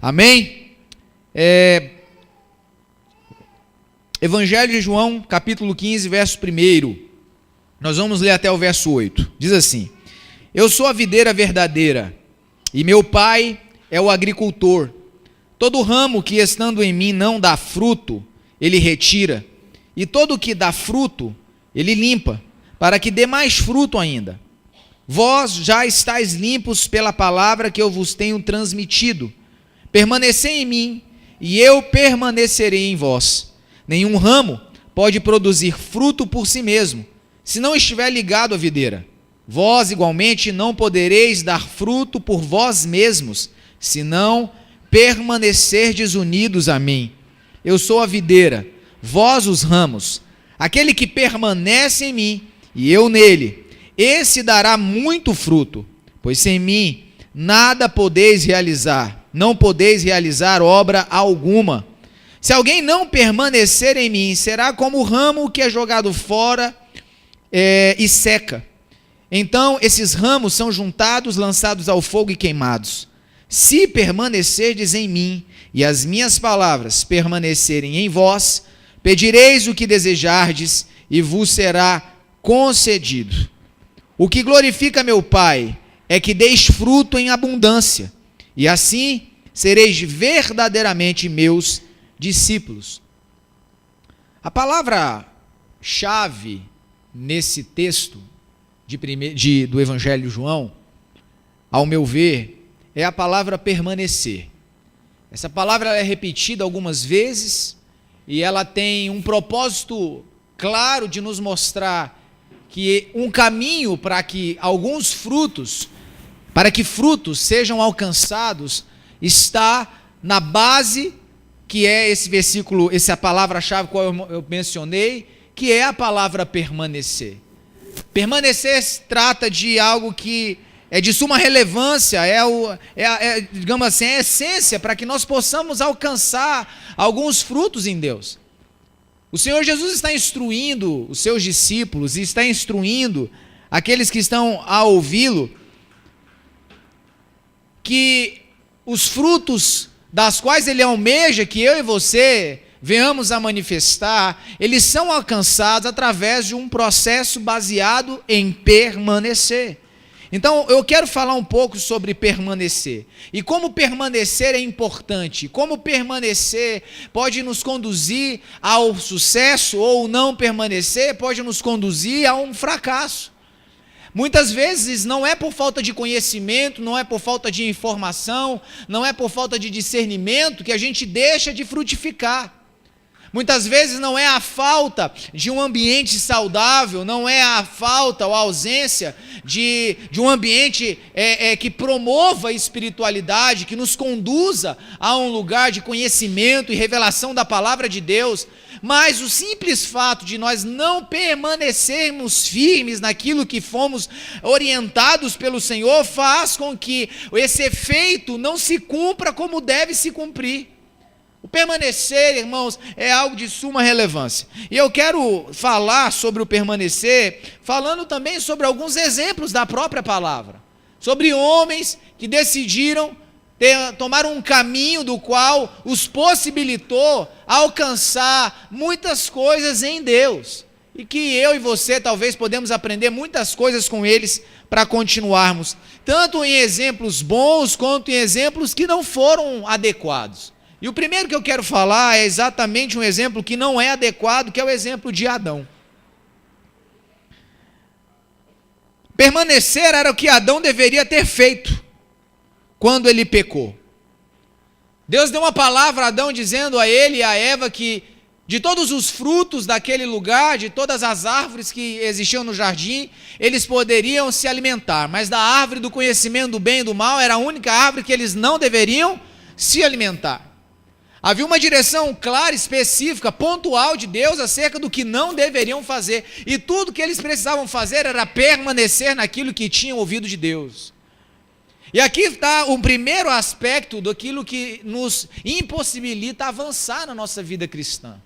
Amém? Evangelho de João, capítulo 15, verso 1. Nós vamos ler até o verso 8. Diz assim: Eu sou a videira verdadeira, e meu pai é o agricultor. Todo ramo que estando em mim não dá fruto, ele retira, e todo que dá fruto, ele limpa, para que dê mais fruto ainda. Vós já estáis limpos pela palavra que eu vos tenho transmitido. Permanecei em mim, e eu permanecerei em vós. Nenhum ramo pode produzir fruto por si mesmo, se não estiver ligado à videira. Vós, igualmente, não podereis dar fruto por vós mesmos, se não permanecerdes unidos a mim. Eu sou a videira, vós os ramos. Aquele que permanece em mim, e eu nele, esse dará muito fruto, pois sem mim nada podeis realizar, não podeis realizar obra alguma. Se alguém não permanecer em mim, será como o ramo que é jogado fora e seca. Então esses ramos são juntados, lançados ao fogo e queimados. Se permanecerdes em mim, e as minhas palavras permanecerem em vós, pedireis o que desejardes, e vos será concedido. O que glorifica meu Pai é que deis fruto em abundância, e assim sereis verdadeiramente meus discípulos. A palavra-chave nesse texto do Evangelho de João, ao meu ver, é a palavra permanecer. Essa palavra é repetida algumas vezes e ela tem um propósito claro de nos mostrar que um caminho para que frutos sejam alcançados está na base, que é esse versículo, essa palavra-chave que eu mencionei, que é a palavra permanecer. Permanecer trata de algo que é de suma relevância, digamos assim, é a essência para que nós possamos alcançar alguns frutos em Deus. O Senhor Jesus está instruindo os seus discípulos e está instruindo aqueles que estão a ouvi-lo que os frutos das quais ele almeja que eu e você venhamos a manifestar, eles são alcançados através de um processo baseado em permanecer. Então, eu quero falar um pouco sobre permanecer. E como permanecer é importante. Como permanecer pode nos conduzir ao sucesso, ou não permanecer pode nos conduzir a um fracasso. Muitas vezes não é por falta de conhecimento, não é por falta de informação, não é por falta de discernimento que a gente deixa de frutificar. Muitas vezes não é a falta de um ambiente saudável, não é a falta ou a ausência de um ambiente que promova a espiritualidade, que nos conduza a um lugar de conhecimento e revelação da palavra de Deus, mas o simples fato de nós não permanecermos firmes naquilo que fomos orientados pelo Senhor faz com que esse efeito não se cumpra como deve se cumprir. O permanecer, irmãos, é algo de suma relevância. E eu quero falar sobre o permanecer, falando também sobre alguns exemplos da própria palavra. Sobre homens que decidiram tomar um caminho do qual os possibilitou alcançar muitas coisas em Deus. E que eu e você talvez podemos aprender muitas coisas com eles para continuarmos. Tanto em exemplos bons, quanto em exemplos que não foram adequados. E o primeiro que eu quero falar é exatamente um exemplo que não é adequado, que é o exemplo de Adão. Permanecer era o que Adão deveria ter feito quando ele pecou. Deus deu uma palavra a Adão dizendo a ele e a Eva que de todos os frutos daquele lugar, de todas as árvores que existiam no jardim, eles poderiam se alimentar, mas da árvore do conhecimento do bem e do mal era a única árvore que eles não deveriam se alimentar. Havia uma direção clara, específica, pontual de Deus acerca do que não deveriam fazer. E tudo que eles precisavam fazer era permanecer naquilo que tinham ouvido de Deus. E aqui está o primeiro aspecto daquilo que nos impossibilita avançar na nossa vida cristã.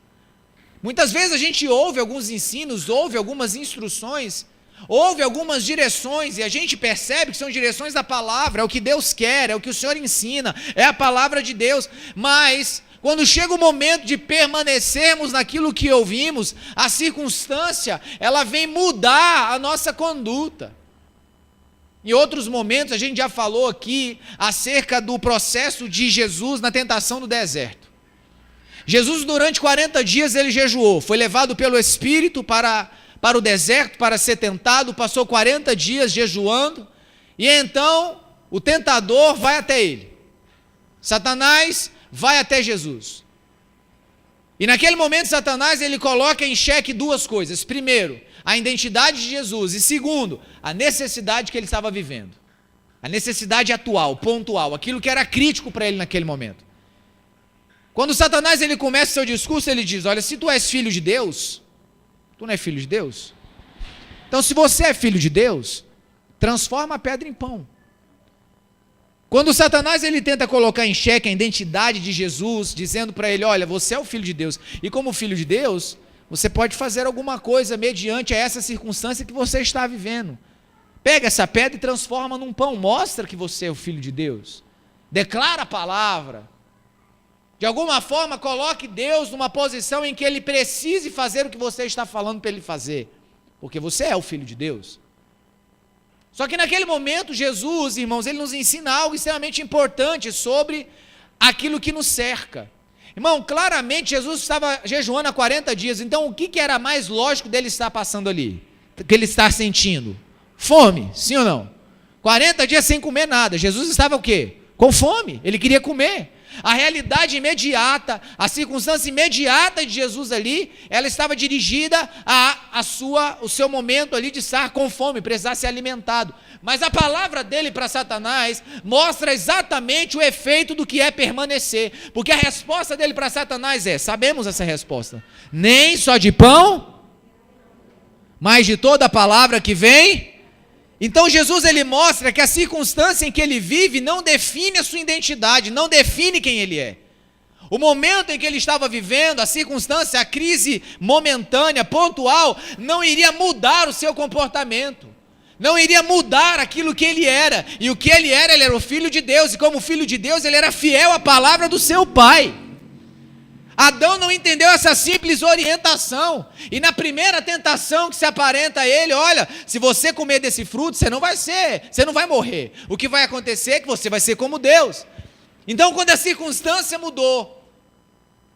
Muitas vezes a gente ouve alguns ensinos, ouve algumas instruções, Houve algumas direções, e a gente percebe que são direções da palavra, é o que Deus quer, é o que o Senhor ensina, é a palavra de Deus, mas quando chega o momento de permanecermos naquilo que ouvimos, a circunstância, ela vem mudar a nossa conduta. Em outros momentos, a gente já falou aqui acerca do processo de Jesus na tentação do deserto. Jesus, durante 40 dias, ele jejuou, foi levado pelo Espírito para o deserto para ser tentado, passou 40 dias jejuando, e então o tentador vai até ele. Satanás vai até Jesus. E naquele momento Satanás ele coloca em xeque duas coisas. Primeiro, a identidade de Jesus, e segundo, a necessidade que ele estava vivendo. A necessidade atual, pontual, aquilo que era crítico para ele naquele momento. Quando Satanás ele começa seu discurso, ele diz: olha, se tu és filho de Deus, tu não é filho de Deus? Então, se você é filho de Deus, transforma a pedra em pão. Quando Satanás ele tenta colocar em xeque a identidade de Jesus, dizendo para ele: olha, você é o filho de Deus, e como filho de Deus, você pode fazer alguma coisa mediante a essa circunstância que você está vivendo. Pega essa pedra e transforma num pão, mostra que você é o filho de Deus. Declara a palavra. De alguma forma, coloque Deus numa posição em que Ele precise fazer o que você está falando para Ele fazer, porque você é o Filho de Deus. Só que naquele momento, Jesus, irmãos, Ele nos ensina algo extremamente importante sobre aquilo que nos cerca. Irmão, claramente Jesus estava jejuando há 40 dias, então o que era mais lógico dele estar passando ali? Que ele está sentindo? Fome, sim ou não? 40 dias sem comer nada, Jesus estava o quê? Com fome, ele queria comer. A realidade imediata, a circunstância imediata de Jesus ali, ela estava dirigida o seu momento ali de estar com fome, precisar ser alimentado. Mas a palavra dele para Satanás mostra exatamente o efeito do que é permanecer. Porque a resposta dele para Satanás é, sabemos essa resposta, nem só de pão, mas de toda a palavra que vem. Então Jesus ele mostra que a circunstância em que ele vive não define a sua identidade, não define quem ele é. O momento em que ele estava vivendo, a circunstância, a crise momentânea, pontual, não iria mudar o seu comportamento, não iria mudar aquilo que ele era. E o que ele era o filho de Deus, e como filho de Deus ele era fiel à palavra do seu pai. Adão não entendeu essa simples orientação, e na primeira tentação que se aparenta a ele: olha, se você comer desse fruto, você não vai morrer, o que vai acontecer é que você vai ser como Deus. Então, quando a circunstância mudou,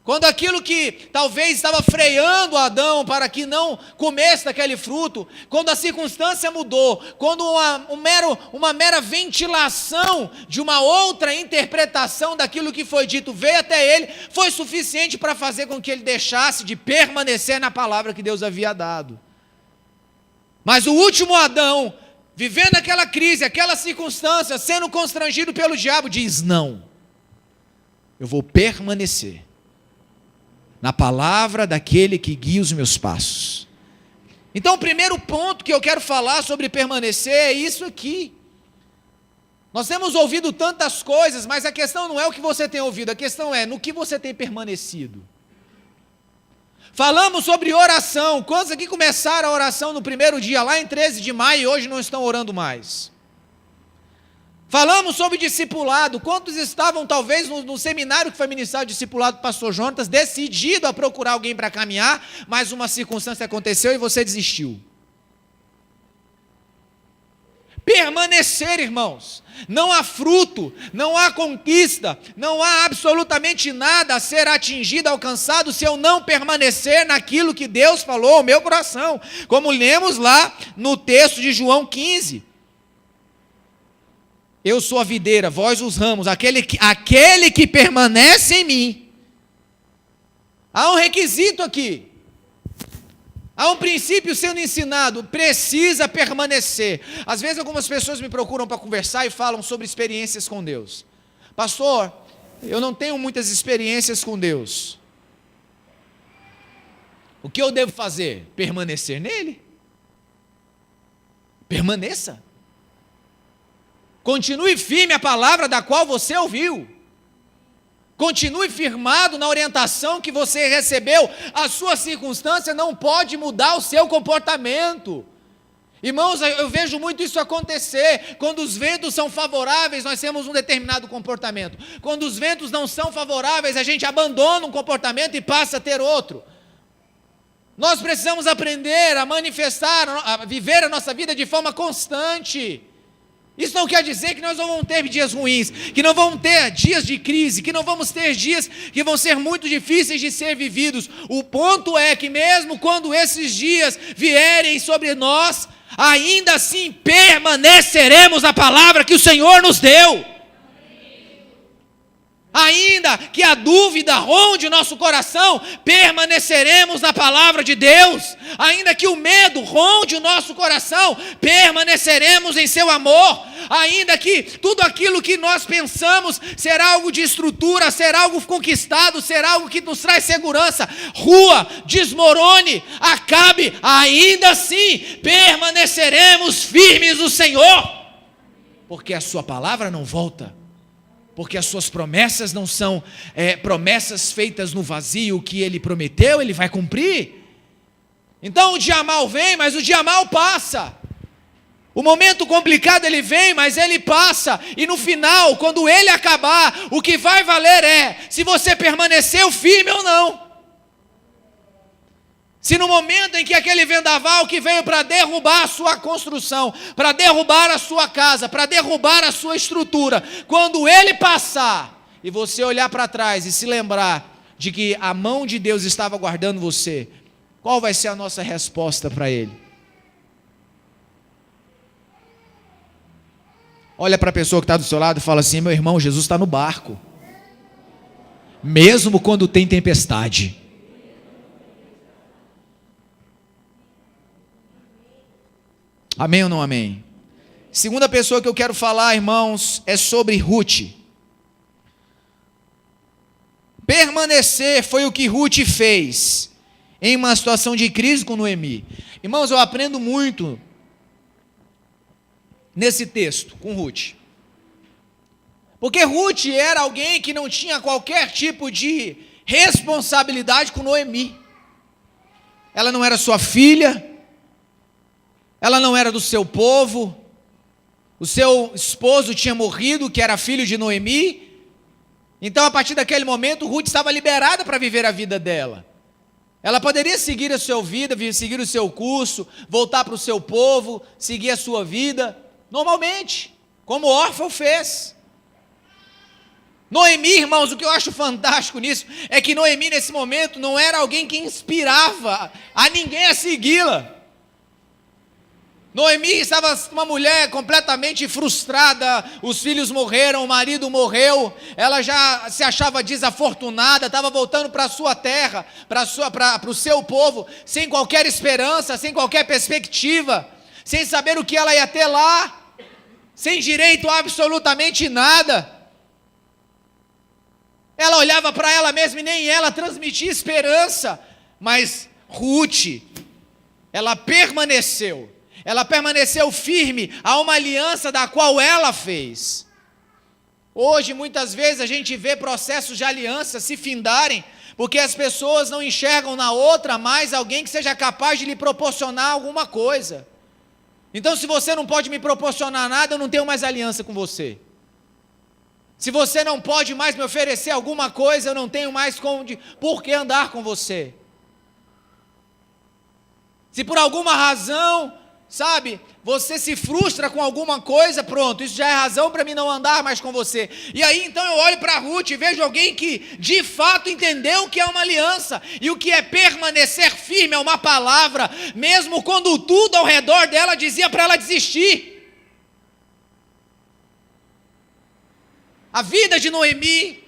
quando aquilo que talvez estava freando Adão para que não comesse daquele fruto, quando a circunstância mudou, quando uma mera ventilação de uma outra interpretação daquilo que foi dito veio até ele, foi suficiente para fazer com que ele deixasse de permanecer na palavra que Deus havia dado. Mas o último Adão, vivendo aquela crise, aquela circunstância, sendo constrangido pelo diabo, diz: não, eu vou permanecer na palavra daquele que guia os meus passos. Então o primeiro ponto que eu quero falar sobre permanecer é isso aqui. Nós temos ouvido tantas coisas, mas a questão não é o que você tem ouvido, a questão é no que você tem permanecido. Falamos sobre oração. Quantos aqui começaram a oração no primeiro dia, lá em 13 de maio, e hoje não estão orando mais? Falamos sobre discipulado. Quantos estavam talvez no seminário que foi ministrado discipulado do pastor Jonatas, decidido a procurar alguém para caminhar, mas uma circunstância aconteceu e você desistiu? Permanecer, irmãos, não há fruto, não há conquista, não há absolutamente nada a ser atingido, alcançado, se eu não permanecer naquilo que Deus falou ao meu coração, como lemos lá no texto de João 15. Eu sou a videira, vós os ramos, aquele que permanece em mim. Há um requisito aqui, há um princípio sendo ensinado, precisa permanecer. Às vezes algumas pessoas me procuram para conversar e falam sobre experiências com Deus. Pastor, eu não tenho muitas experiências com Deus. O que eu devo fazer? Permanecer nele? Permaneça. Continue firme a palavra da qual você ouviu. Continue firmado na orientação que você recebeu. A sua circunstância não pode mudar o seu comportamento. Irmãos, eu vejo muito isso acontecer. Quando os ventos são favoráveis, nós temos um determinado comportamento. Quando os ventos não são favoráveis, a gente abandona um comportamento e passa a ter outro. Nós precisamos aprender a manifestar, a viver a nossa vida de forma constante. Isso não quer dizer que nós não vamos ter dias ruins, que não vamos ter dias de crise, que não vamos ter dias que vão ser muito difíceis de ser vividos. O ponto é que mesmo quando esses dias vierem sobre nós, ainda assim permaneceremos na palavra que o Senhor nos deu. Ainda que a dúvida ronde o nosso coração, permaneceremos na palavra de Deus. Ainda que o medo ronde o nosso coração, permaneceremos em seu amor. Ainda que tudo aquilo que nós pensamos ser algo de estrutura, ser algo conquistado, ser algo que nos traz segurança, rua, desmorone, acabe, ainda assim permaneceremos firmes no Senhor, porque a sua palavra não volta. Porque as suas promessas não são promessas feitas no vazio. O que ele prometeu, ele vai cumprir. Então o dia mal vem, mas o dia mal passa. O momento complicado ele vem, mas ele passa. E no final, quando ele acabar, o que vai valer é se você permaneceu firme ou não. Se no momento em que aquele vendaval que veio para derrubar a sua construção, para derrubar a sua casa, para derrubar a sua estrutura, quando ele passar e você olhar para trás e se lembrar de que a mão de Deus estava guardando você, qual vai ser a nossa resposta para ele? Olha para a pessoa que está do seu lado e fala assim: meu irmão, Jesus está no barco, mesmo quando tem tempestade. Amém ou não amém? Segunda pessoa que eu quero falar, irmãos, é sobre Ruth. Permanecer foi o que Ruth fez em uma situação de crise com Noemi. Irmãos, eu aprendo muito nesse texto com Ruth. Porque Ruth era alguém que não tinha qualquer tipo de responsabilidade com Noemi. Ela não era sua filha. Ela não era do seu povo, o seu esposo tinha morrido, que era filho de Noemi. Então, a partir daquele momento, Ruth estava liberada para viver a vida dela. Ela poderia seguir a sua vida, seguir o seu curso, voltar para o seu povo, seguir a sua vida, normalmente, como Orfa fez. Noemi, irmãos, o que eu acho fantástico nisso, é que Noemi, nesse momento, não era alguém que inspirava a ninguém a segui-la. Noemi estava uma mulher completamente frustrada, os filhos morreram, o marido morreu, ela já se achava desafortunada, estava voltando para a sua terra, para o seu povo, sem qualquer esperança, sem qualquer perspectiva, sem saber o que ela ia ter lá, sem direito a absolutamente nada. Ela olhava para ela mesma e nem ela transmitia esperança, mas Ruth, ela permaneceu firme a uma aliança da qual ela fez. Hoje, muitas vezes, a gente vê processos de aliança se findarem, porque as pessoas não enxergam na outra mais alguém que seja capaz de lhe proporcionar alguma coisa. Então, se você não pode me proporcionar nada, eu não tenho mais aliança com você. Se você não pode mais me oferecer alguma coisa, eu não tenho mais por que andar com você. Se por alguma razão, sabe, você se frustra com alguma coisa, pronto, isso já é razão para mim não andar mais com você. E aí então eu olho para Ruth e vejo alguém que de fato entendeu o que é uma aliança, e o que é permanecer firme é uma palavra, mesmo quando tudo ao redor dela dizia para ela desistir. A vida de Noemi,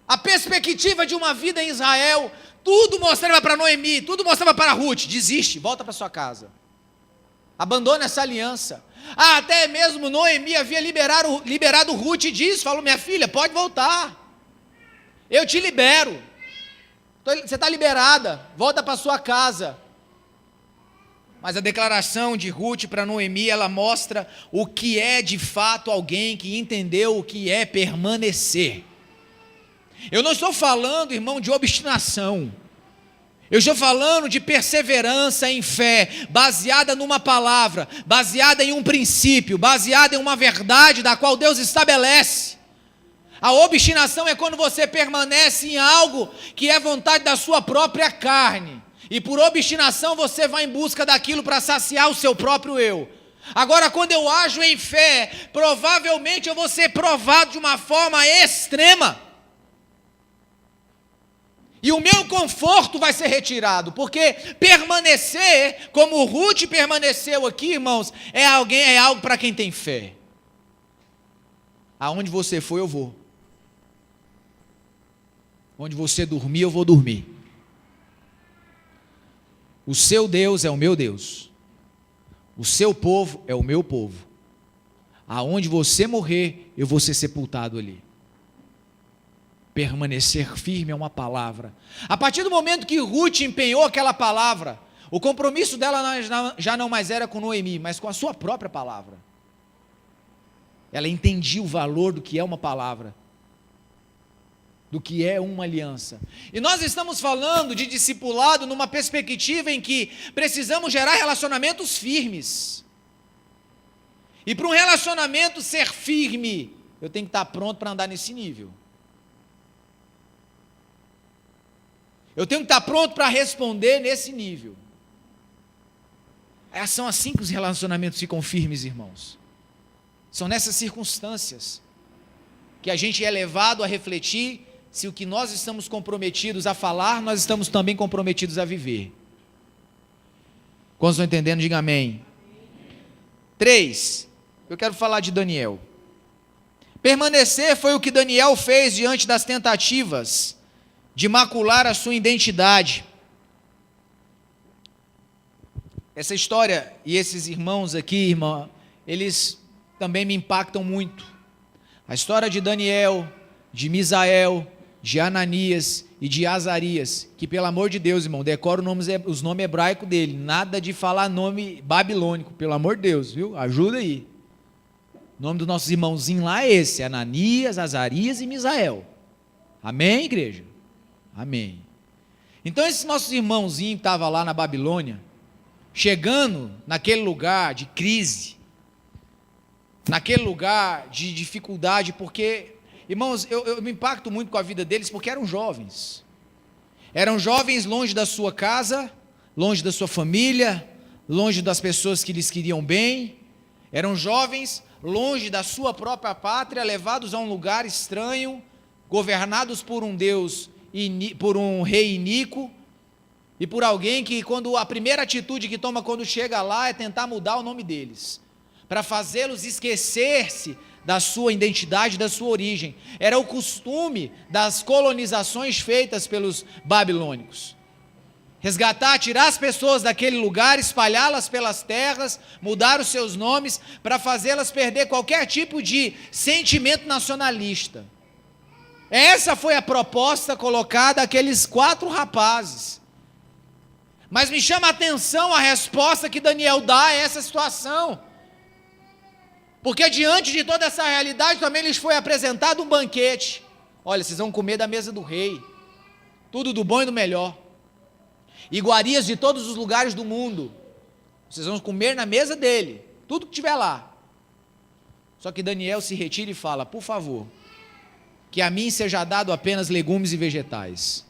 a perspectiva de uma vida em Israel, tudo mostrava para Noemi, tudo mostrava para Ruth: desiste, volta para sua casa. Abandona essa aliança. Até mesmo Noemi havia liberado Ruth disso. Falou: minha filha, pode voltar. Eu te libero. Você está liberada. Volta para sua casa. Mas a declaração de Ruth para Noemi, ela mostra o que é de fato alguém que entendeu o que é permanecer. Eu não estou falando, irmão, de obstinação. Eu estou falando de perseverança em fé, baseada numa palavra, baseada em um princípio, baseada em uma verdade da qual Deus estabelece. A obstinação é quando você permanece em algo que é vontade da sua própria carne, e por obstinação você vai em busca daquilo para saciar o seu próprio eu. Agora, quando eu ajo em fé, provavelmente eu vou ser provado de uma forma extrema. E o meu conforto vai ser retirado, porque permanecer, como Ruth permaneceu aqui, irmãos, é algo para quem tem fé. Aonde você for, eu vou. Onde você dormir, eu vou dormir. O seu Deus é o meu Deus. O seu povo é o meu povo. Aonde você morrer, eu vou ser sepultado ali. Permanecer firme é uma palavra. A partir do momento que Ruth empenhou aquela palavra, o compromisso dela já não mais era com Noemi, mas com a sua própria palavra. Ela entendia o valor do que é uma palavra, do que é uma aliança. E nós estamos falando de discipulado numa perspectiva em que precisamos gerar relacionamentos firmes. E para um relacionamento ser firme, eu tenho que estar pronto para andar nesse nível. Eu tenho que estar pronto para responder nesse nível. São assim que os relacionamentos ficam firmes, irmãos. São nessas circunstâncias que a gente é levado a refletir se o que nós estamos comprometidos a falar, nós estamos também comprometidos a viver. Quando estão entendendo, diga amém. 3, eu quero falar de Daniel. Permanecer foi o que Daniel fez diante das tentativas de macular a sua identidade. Essa história e esses irmãos aqui, irmã, eles também me impactam muito. A história de Daniel, de Misael, de Ananias e de Azarias, que pelo amor de Deus, irmão, decora os nomes hebraicos dele, nada de falar nome babilônico, pelo amor de Deus, viu? Ajuda aí. O nome dos nossos irmãozinhos lá é esse, Ananias, Azarias e Misael. Amém, igreja? Amém. Então esses nossos irmãozinhos que estavam lá na Babilônia, chegando naquele lugar de crise, naquele lugar de dificuldade, porque, irmãos, eu me impacto muito com a vida deles, porque eram jovens longe da sua casa, longe da sua família, longe das pessoas que lhes queriam bem, eram jovens longe da sua própria pátria, levados a um lugar estranho, governados por um Deus, por um rei iníquo, e por alguém que a primeira atitude que toma quando chega lá é tentar mudar o nome deles, para fazê-los esquecer-se da sua identidade, da sua origem. Era o costume das colonizações feitas pelos babilônicos. Resgatar, tirar as pessoas daquele lugar, espalhá-las pelas terras, mudar os seus nomes, para fazê-las perder qualquer tipo de sentimento nacionalista. Essa foi a proposta colocada àqueles 4 rapazes. Mas me chama a atenção a resposta que Daniel dá a essa situação. Porque diante de toda essa realidade também lhes foi apresentado um banquete. Olha, vocês vão comer da mesa do rei. Tudo do bom e do melhor. Iguarias de todos os lugares do mundo. Vocês vão comer na mesa dele. Tudo que tiver lá. Só que Daniel se retira e fala: por favor, que a mim seja dado apenas legumes e vegetais.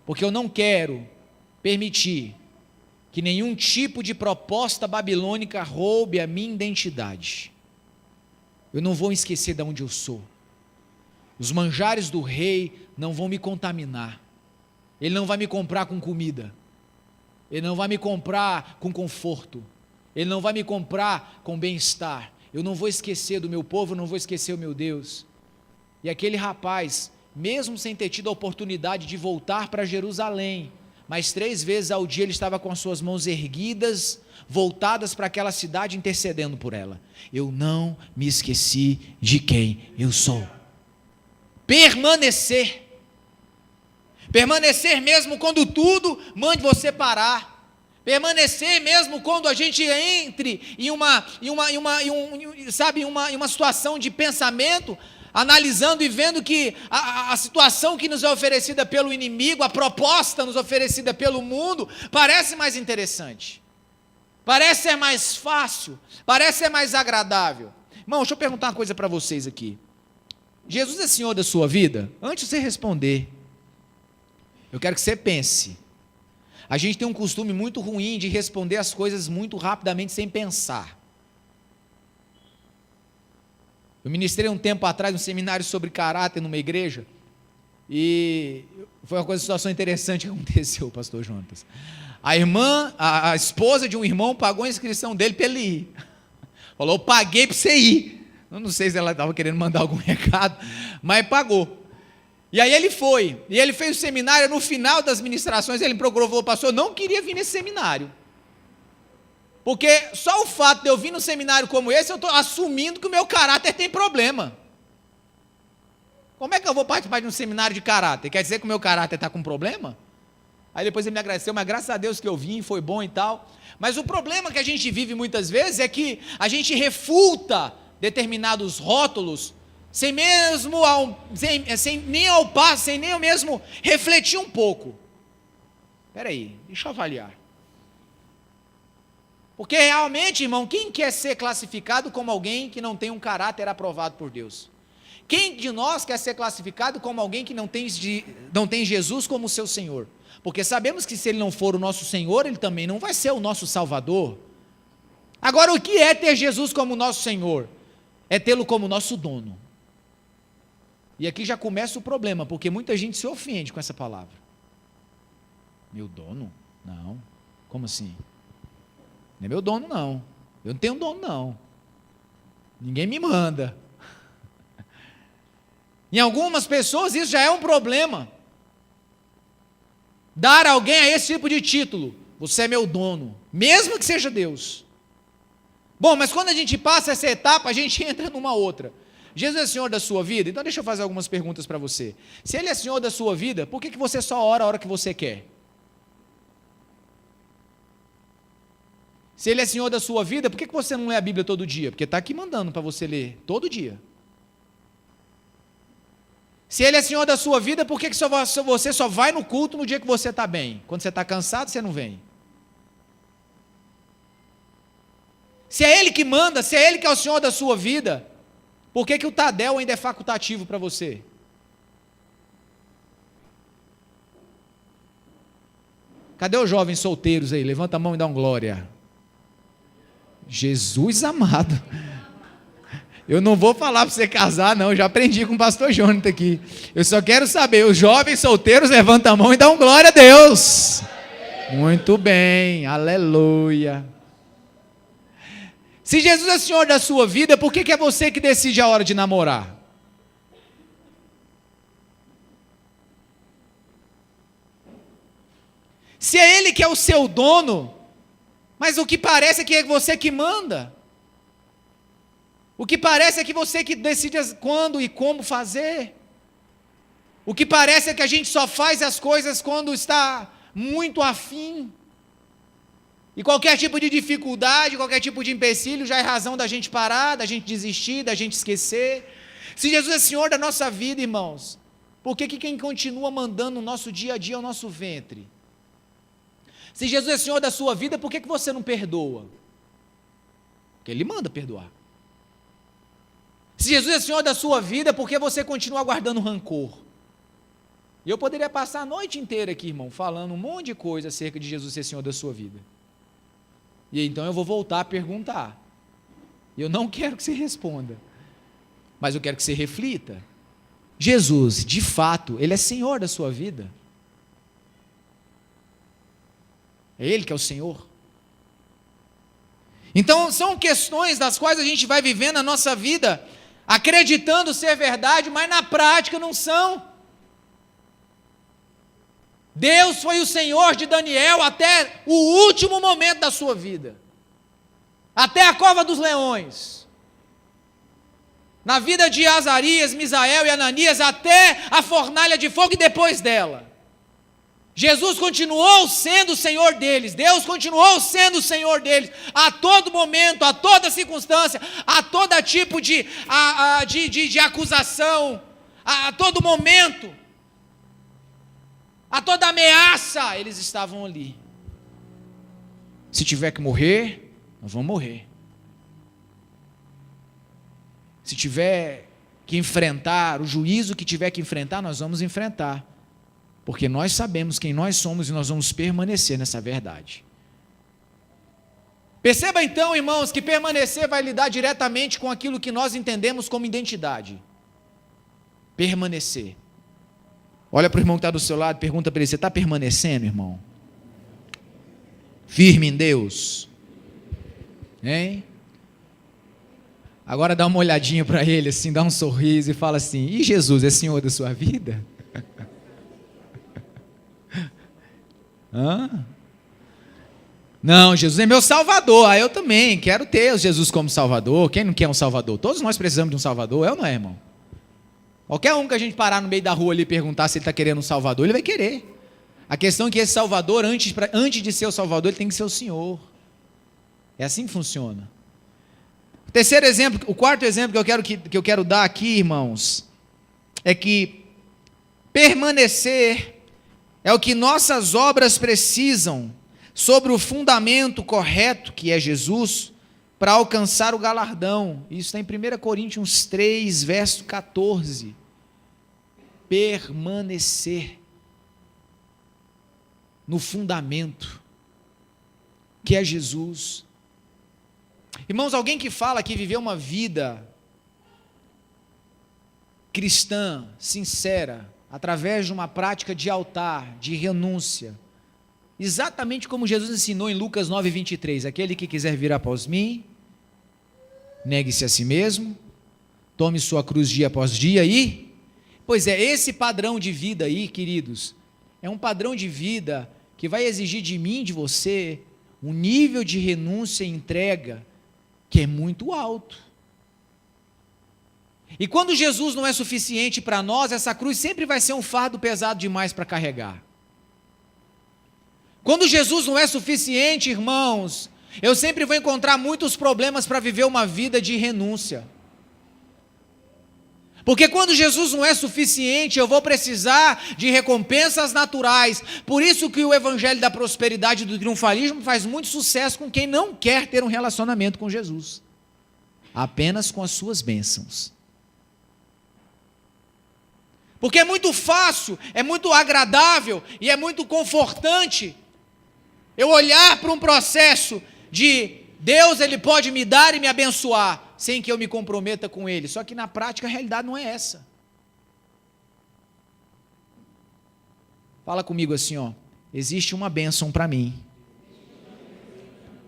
Porque eu não quero permitir que nenhum tipo de proposta babilônica roube a minha identidade. Eu não vou esquecer de onde eu sou. Os manjares do rei não vão me contaminar. Ele não vai me comprar com comida. Ele não vai me comprar com conforto. Ele não vai me comprar com bem-estar. Eu não vou esquecer do meu povo, eu não vou esquecer o meu Deus. E aquele rapaz, mesmo sem ter tido a oportunidade de voltar para Jerusalém, mas 3 vezes ao dia ele estava com as suas mãos erguidas, voltadas para aquela cidade, intercedendo por ela. Eu não me esqueci de quem eu sou. Permanecer mesmo quando tudo mande você parar. Permanecer mesmo quando a gente entre em uma situação de pensamento analisando e vendo que a situação que nos é oferecida pelo inimigo, a proposta nos oferecida pelo mundo, parece mais interessante, parece ser mais fácil, parece ser mais agradável. Irmão, deixa eu perguntar uma coisa para vocês aqui. Jesus é Senhor da sua vida? Antes de você responder, eu quero que você pense. A gente tem um costume muito ruim de responder as coisas muito rapidamente sem pensar. Eu ministrei um tempo atrás um seminário sobre caráter numa igreja, e foi uma situação interessante que aconteceu, pastor Jonas. A esposa de um irmão pagou a inscrição dele para ele ir. Falou, eu paguei para você ir. Eu não sei se ela estava querendo mandar algum recado, mas pagou. E aí ele foi, e ele fez o seminário. No final das ministrações ele me procurou e falou, pastor, eu não queria vir nesse seminário, porque só o fato de eu vir num seminário como esse, eu estou assumindo que o meu caráter tem problema. Como é que eu vou participar de um seminário de caráter? Quer dizer que o meu caráter está com problema? Aí depois ele me agradeceu, mas graças a Deus que eu vim, foi bom e tal. Mas o problema que a gente vive muitas vezes é que a gente refuta determinados rótulos, sem nem ao passo, sem nem ao mesmo refletir um pouco. Espera aí, deixa eu avaliar. Porque realmente, irmão, quem quer ser classificado como alguém que não tem um caráter aprovado por Deus? Quem de nós quer ser classificado como alguém que não tem Jesus como seu Senhor? Porque sabemos que se Ele não for o nosso Senhor, Ele também não vai ser o nosso Salvador. Agora, o que é ter Jesus como nosso Senhor? É tê-lo como nosso dono. E aqui já começa o problema, porque muita gente se ofende com essa palavra. Meu dono? Não. Como assim? Não é meu dono, não. Eu não tenho dono, não. Ninguém me manda. Em algumas pessoas isso já é um problema. Dar a alguém a esse tipo de título. Você é meu dono, mesmo que seja Deus. Bom, mas quando a gente passa essa etapa, a gente entra numa outra. Jesus é Senhor da sua vida? Então deixa eu fazer algumas perguntas para você. Se Ele é Senhor da sua vida, por que você só ora a hora que você quer? Se Ele é Senhor da sua vida, por que você não lê a Bíblia todo dia? Porque está aqui mandando para você ler todo dia. Se Ele é Senhor da sua vida, por que você só vai no culto no dia que você está bem? Quando você está cansado, você não vem. Se é Ele que manda, se é Ele que é o Senhor da sua vida, por que o Tadel ainda é facultativo para você? Cadê os jovens solteiros aí? Levanta a mão e dá um glória. Jesus amado. Eu não vou falar para você casar, não. Eu já aprendi com o pastor Jonathan aqui. Eu só quero saber, os jovens solteiros, levanta a mão e dá um glória a Deus. Muito bem, aleluia. Se Jesus é Senhor da sua vida, por que é você que decide a hora de namorar? Se é Ele que é o seu dono, mas o que parece é que é você que manda. O que parece é que você que decide quando e como fazer. O que parece é que a gente só faz as coisas quando está muito afim. E qualquer tipo de dificuldade, qualquer tipo de empecilho já é razão da gente parar, da gente desistir, da gente esquecer. Se Jesus é Senhor da nossa vida, irmãos, por que quem continua mandando no nosso dia a dia é o nosso ventre? Se Jesus é Senhor da sua vida, por que você não perdoa? Porque Ele manda perdoar. Se Jesus é Senhor da sua vida, por que você continua guardando rancor? E eu poderia passar a noite inteira aqui, irmão, falando um monte de coisa acerca de Jesus ser Senhor da sua vida. E então eu vou voltar a perguntar. Eu não quero que você responda, mas eu quero que você reflita. Jesus, de fato, Ele é Senhor da sua vida? É Ele que é o Senhor? Então são questões das quais a gente vai vivendo a nossa vida, acreditando ser verdade, mas na prática não são. Deus foi o Senhor de Daniel até o último momento da sua vida, até a cova dos leões. Na vida de Azarias, Misael e Ananias, até a fornalha de fogo e depois dela. Jesus continuou sendo o Senhor deles, Deus continuou sendo o Senhor deles, a todo momento, a toda circunstância, a todo tipo de acusação, a todo momento, a toda ameaça, eles estavam ali. Se tiver que morrer, nós vamos morrer. Se tiver que enfrentar, o juízo que tiver que enfrentar, nós vamos enfrentar. Porque nós sabemos quem nós somos e nós vamos permanecer nessa verdade. Perceba então, irmãos, que permanecer vai lidar diretamente com aquilo que nós entendemos como identidade. Permanecer. Olha para o irmão que está do seu lado e pergunta para ele: você está permanecendo, irmão? Firme em Deus? Hein? Agora dá uma olhadinha para ele, assim, dá um sorriso e fala assim: e Jesus é Senhor da sua vida? Hã? Não, Jesus é meu Salvador. Eu também quero ter Jesus como Salvador. Quem não quer um Salvador? Todos nós precisamos de um Salvador, é ou não é, irmão? Qualquer um que a gente parar no meio da rua ali e perguntar se ele está querendo um Salvador, ele vai querer. A questão é que esse Salvador, antes de ser o Salvador, ele tem que ser o Senhor. É assim que funciona. O quarto exemplo que eu quero dar aqui, irmãos, é que permanecer é o que nossas obras precisam sobre o fundamento correto, que é Jesus, para alcançar o galardão. Isso está em 1 Coríntios 3, verso 14. Permanecer no fundamento, que é Jesus. Irmãos, alguém que fala que viveu uma vida cristã, sincera, através de uma prática de altar, de renúncia, exatamente como Jesus ensinou em Lucas 9, 23, aquele que quiser vir após mim, negue-se a si mesmo, tome sua cruz dia após dia e... Pois é, esse padrão de vida aí, queridos, é um padrão de vida que vai exigir de mim, de você, um nível de renúncia e entrega que é muito alto. E quando Jesus não é suficiente para nós, essa cruz sempre vai ser um fardo pesado demais para carregar. Quando Jesus não é suficiente, irmãos, eu sempre vou encontrar muitos problemas para viver uma vida de renúncia. Porque quando Jesus não é suficiente, eu vou precisar de recompensas naturais. Por isso que o evangelho da prosperidade e do triunfalismo faz muito sucesso com quem não quer ter um relacionamento com Jesus, apenas com as suas bênçãos. Porque é muito fácil, é muito agradável e é muito confortante eu olhar para um processo de Deus, Ele pode me dar e me abençoar, sem que eu me comprometa com Ele. Só que na prática a realidade não é essa. Fala comigo assim, ó: existe uma bênção para mim,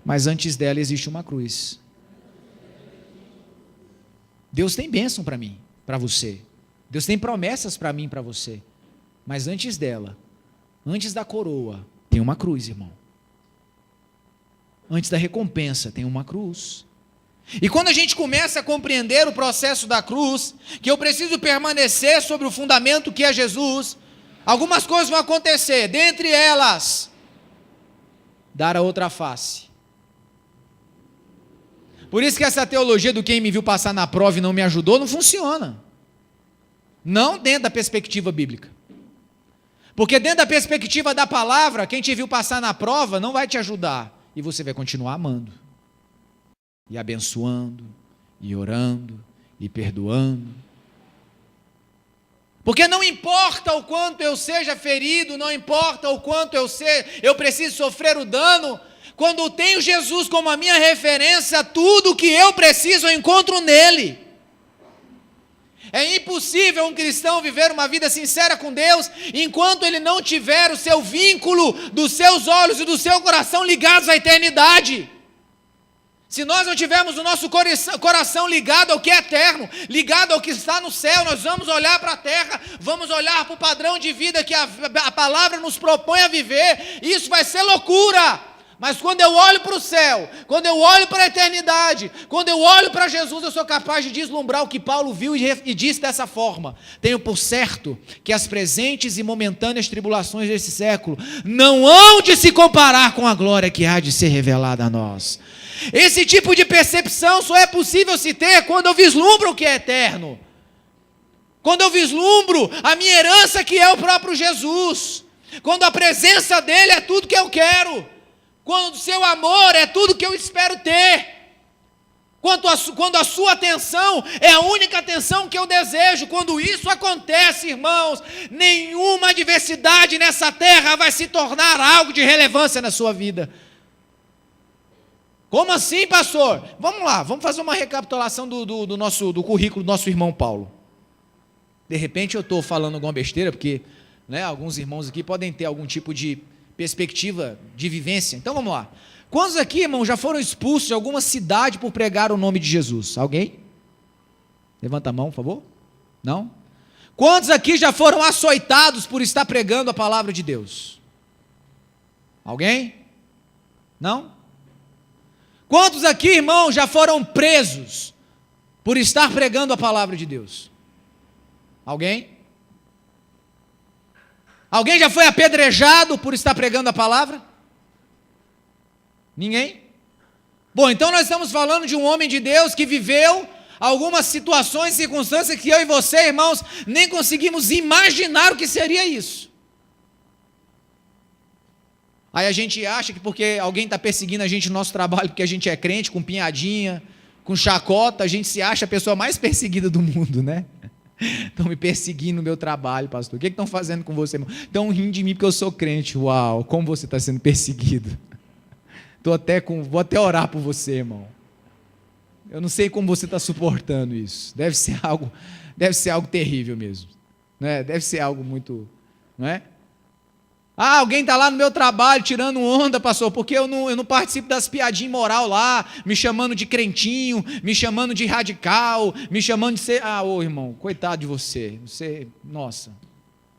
mas antes dela existe uma cruz. Deus tem bênção para mim, para você. Deus tem promessas para mim e para você. Mas antes dela, antes da coroa, tem uma cruz, irmão. Antes da recompensa, tem uma cruz. E quando a gente começa a compreender o processo da cruz, que eu preciso permanecer sobre o fundamento que é Jesus, algumas coisas vão acontecer. Dentre elas, dar a outra face. Por isso que essa teologia do quem me viu passar na prova e não me ajudou, não funciona. Não dentro da perspectiva bíblica. Porque dentro da perspectiva da palavra, quem te viu passar na prova não vai te ajudar. E você vai continuar amando, e abençoando, e orando, e perdoando. Porque não importa o quanto eu seja ferido, não importa o quanto eu preciso sofrer o dano, quando eu tenho Jesus como a minha referência, tudo o que eu preciso eu encontro nele. É impossível um cristão viver uma vida sincera com Deus enquanto ele não tiver o seu vínculo dos seus olhos e do seu coração ligados à eternidade. Se nós não tivermos o nosso coração ligado ao que é eterno, ligado ao que está no céu, nós vamos olhar para a terra, vamos olhar para o padrão de vida que a palavra nos propõe a viver, e isso vai ser loucura. Mas quando eu olho para o céu, quando eu olho para a eternidade, quando eu olho para Jesus, eu sou capaz de deslumbrar o que Paulo viu e disse dessa forma: tenho por certo que as presentes e momentâneas tribulações desse século não hão de se comparar com a glória que há de ser revelada a nós. Esse tipo de percepção só é possível se ter quando eu vislumbro o que é eterno, quando eu vislumbro a minha herança, que é o próprio Jesus, quando a presença dele é tudo que eu quero, quando o seu amor é tudo que eu espero ter, quando a sua atenção é a única atenção que eu desejo. Quando isso acontece, irmãos, nenhuma adversidade nessa terra vai se tornar algo de relevância na sua vida. Como assim, pastor? Vamos lá, vamos fazer uma recapitulação do currículo do nosso irmão Paulo. De repente eu estou falando alguma besteira, porque alguns irmãos aqui podem ter algum tipo de perspectiva de vivência. Então vamos lá. Quantos aqui, irmão, já foram expulsos de alguma cidade por pregar o nome de Jesus? Alguém? Levanta a mão, por favor. Não? Quantos aqui já foram açoitados por estar pregando a palavra de Deus? Alguém? Não? Quantos aqui, irmão, já foram presos por estar pregando a palavra de Deus? Alguém? Alguém já foi apedrejado por estar pregando a palavra? Ninguém? Bom, então nós estamos falando de um homem de Deus que viveu algumas situações, circunstâncias que eu e você, irmãos, nem conseguimos imaginar o que seria isso. Aí a gente acha que porque alguém está perseguindo a gente no nosso trabalho, porque a gente é crente, com pinhadinha, com chacota, a gente se acha a pessoa mais perseguida do mundo, né? Estão me perseguindo no meu trabalho, pastor. O que estão fazendo com você, irmão? Estão rindo de mim porque eu sou crente. Uau, como você está sendo perseguido. Vou até orar por você, irmão. Eu não sei como você está suportando isso. Deve ser algo terrível mesmo. Não é? Deve ser algo muito, não é? Alguém está lá no meu trabalho tirando onda, pastor, porque eu não participo das piadinhas moral lá, me chamando de crentinho, me chamando de radical, me chamando de ser... irmão, coitado de você. Nossa,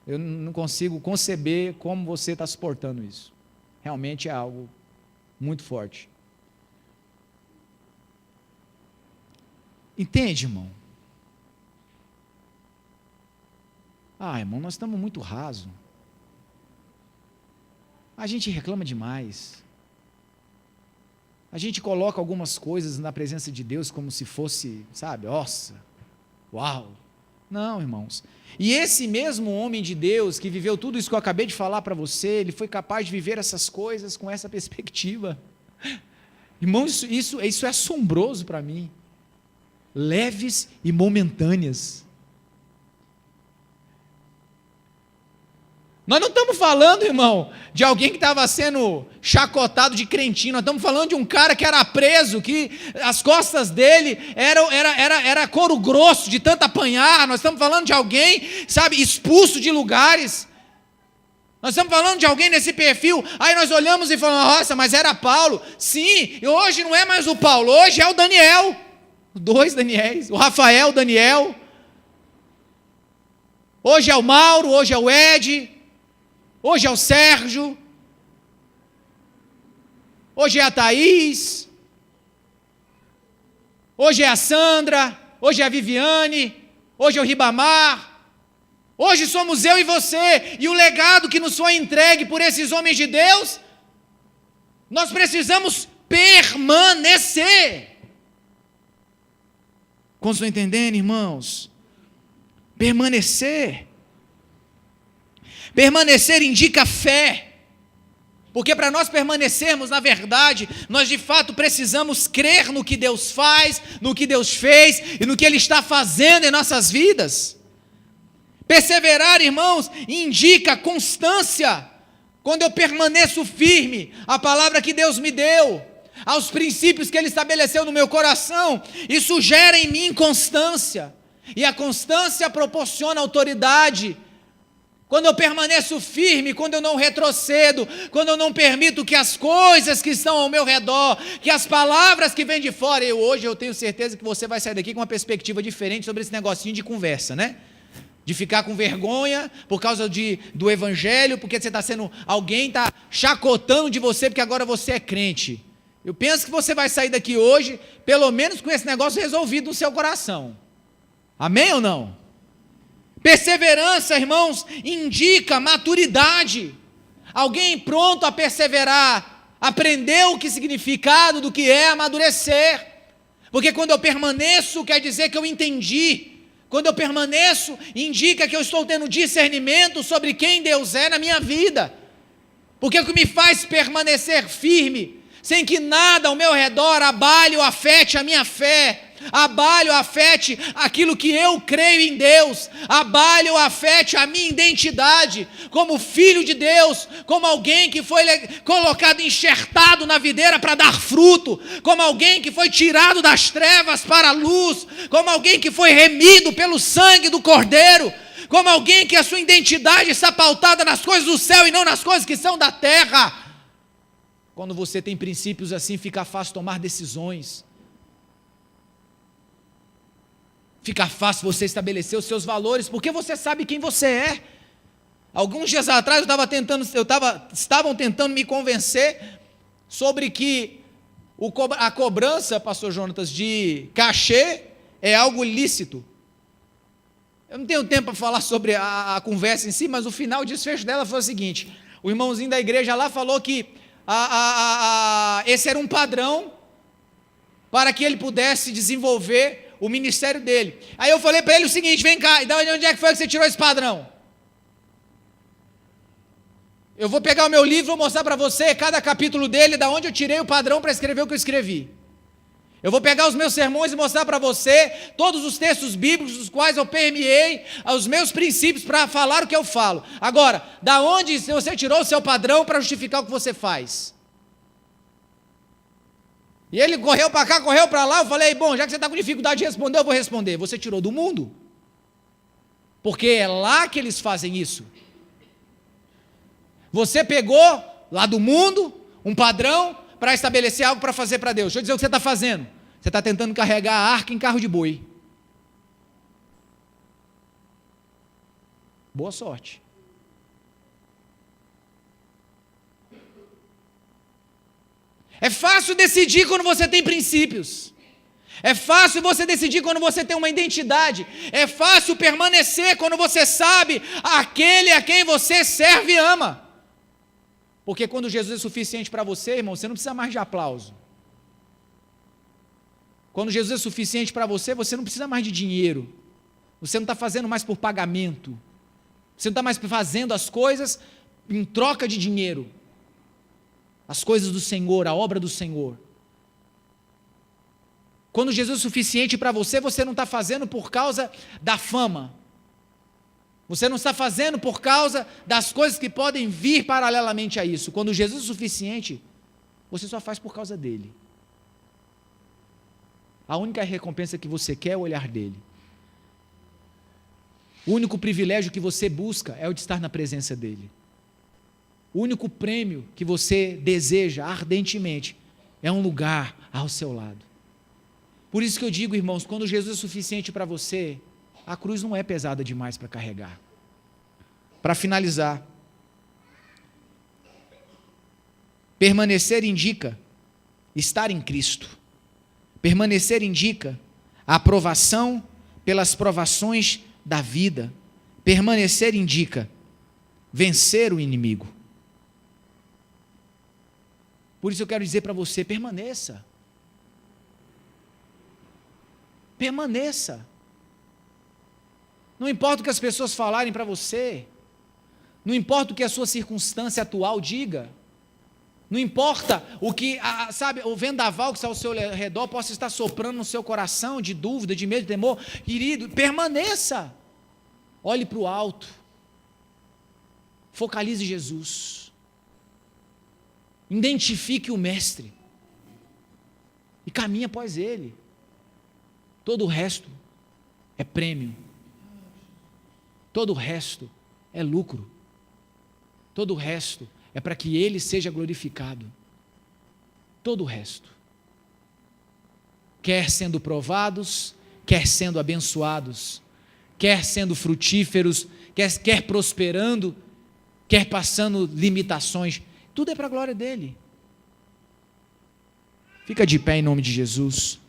eu não consigo conceber como você está suportando isso. Realmente é algo muito forte. Entende, irmão? Irmão, nós estamos muito rasos. A gente reclama demais. A gente coloca algumas coisas na presença de Deus como se fosse, sabe, nossa, uau. Não, irmãos. E esse mesmo homem de Deus que viveu tudo isso que eu acabei de falar para você, ele foi capaz de viver essas coisas com essa perspectiva. Irmãos, isso é assombroso para mim. Leves e momentâneas. Nós não estamos falando, irmão, de alguém que estava sendo chacotado de crentinho. Nós estamos falando de um cara que era preso, que as costas dele era couro grosso de tanto apanhar. Nós estamos falando de alguém, sabe, expulso de lugares. Nós estamos falando de alguém nesse perfil. Aí nós olhamos e falamos: nossa, mas era Paulo. Sim, e hoje não é mais o Paulo, hoje é o Daniel. Dois Daniéis, o Rafael, o Daniel. Hoje é o Mauro, hoje é o Ed. Hoje é o Sérgio, hoje é a Thaís, hoje é a Sandra, hoje é a Viviane, hoje é o Ribamar, hoje somos eu e você, e o legado que nos foi entregue por esses homens de Deus, nós precisamos permanecer. Quantos estão entendendo, irmãos? Permanecer. Permanecer indica fé, porque para nós permanecermos na verdade, nós de fato precisamos crer no que Deus faz, no que Deus fez e no que Ele está fazendo em nossas vidas. Perseverar, irmãos, indica constância. Quando eu permaneço firme à palavra que Deus me deu, aos princípios que Ele estabeleceu no meu coração, isso gera em mim constância, e a constância proporciona autoridade. Quando eu permaneço firme, quando eu não retrocedo, quando eu não permito que as coisas que estão ao meu redor, que as palavras que vêm de fora, hoje eu tenho certeza que você vai sair daqui com uma perspectiva diferente sobre esse negocinho de conversa, né? de ficar com vergonha por causa do evangelho, porque você está sendo, alguém está chacotando de você porque agora você é crente. Eu penso que você vai sair daqui hoje, pelo menos com esse negócio resolvido no seu coração. Amém ou não? Perseverança, irmãos, indica maturidade. Alguém pronto a perseverar, aprendeu o que significado do que é amadurecer. Porque quando eu permaneço, quer dizer que eu entendi. Quando eu permaneço, indica que eu estou tendo discernimento sobre quem Deus é na minha vida. Porque o que me faz permanecer firme, sem que nada ao meu redor abale ou afete a minha fé, abale ou afete aquilo que eu creio em Deus, abale ou afete a minha identidade como filho de Deus, como alguém que foi colocado, enxertado na videira para dar fruto, como alguém que foi tirado das trevas para a luz, como alguém que foi remido pelo sangue do Cordeiro, como alguém que a sua identidade está pautada nas coisas do céu e não nas coisas que são da terra. Quando você tem princípios assim, fica fácil tomar decisões. Fica fácil você estabelecer os seus valores, porque você sabe quem você é. Alguns dias atrás estavam tentando me convencer sobre que a cobrança, pastor Jonatas, de cachê é algo lícito. Eu não tenho tempo para falar sobre a conversa em si, mas o final, o desfecho dela foi o seguinte: o irmãozinho da igreja lá falou que esse era um padrão para que ele pudesse desenvolver o ministério dele. Aí eu falei para ele o seguinte: vem cá, de onde é que foi que você tirou esse padrão? Eu vou pegar o meu livro e vou mostrar para você cada capítulo dele, de onde eu tirei o padrão para escrever o que eu escrevi. Eu vou pegar os meus sermões e mostrar para você todos os textos bíblicos dos quais eu permeei os meus princípios para falar o que eu falo. Agora, da onde você tirou o seu padrão para justificar o que você faz? E ele correu para cá, correu para lá, eu falei: bom, já que você está com dificuldade de responder, eu vou responder. Você tirou do mundo, porque é lá que eles fazem isso. Você pegou lá do mundo um padrão para estabelecer algo para fazer para Deus. Deixa eu dizer o que você está fazendo. Você está tentando carregar a arca em carro de boi. Boa sorte. É fácil decidir quando você tem princípios. É fácil você decidir quando você tem uma identidade. É fácil permanecer quando você sabe aquele a quem você serve e ama. Porque quando Jesus é suficiente para você, irmão, você não precisa mais de aplauso. Quando Jesus é suficiente para você, você não precisa mais de dinheiro. Você não está fazendo mais por pagamento. Você não está mais fazendo as coisas em troca de dinheiro. As coisas do Senhor, a obra do Senhor. Quando Jesus é suficiente para você, você não está fazendo por causa da fama. Você não está fazendo por causa das coisas que podem vir paralelamente a isso. Quando Jesus é suficiente, você só faz por causa dele. A única recompensa que você quer é o olhar dele. O único privilégio que você busca é o de estar na presença dele. O único prêmio que você deseja ardentemente é um lugar ao seu lado. Por isso que eu digo, irmãos, quando Jesus é suficiente para você, a cruz não é pesada demais para carregar. Para finalizar, permanecer indica estar em Cristo. Permanecer indica a aprovação pelas provações da vida. Permanecer indica vencer o inimigo. Por isso eu quero dizer para você: permaneça. Permaneça. Não importa o que as pessoas falarem para você, não importa o que a sua circunstância atual diga, não importa o que, o vendaval que está ao seu redor possa estar soprando no seu coração de dúvida, de medo, de temor, querido, permaneça. Olhe para o alto, focalize Jesus, identifique o Mestre e caminhe após Ele. Todo o resto é prêmio. Todo o resto é lucro. Todo o resto é para que Ele seja glorificado. Todo o resto. Quer sendo provados, quer sendo abençoados, quer sendo frutíferos, quer prosperando, quer passando limitações, tudo é para a glória dele. Fica de pé em nome de Jesus.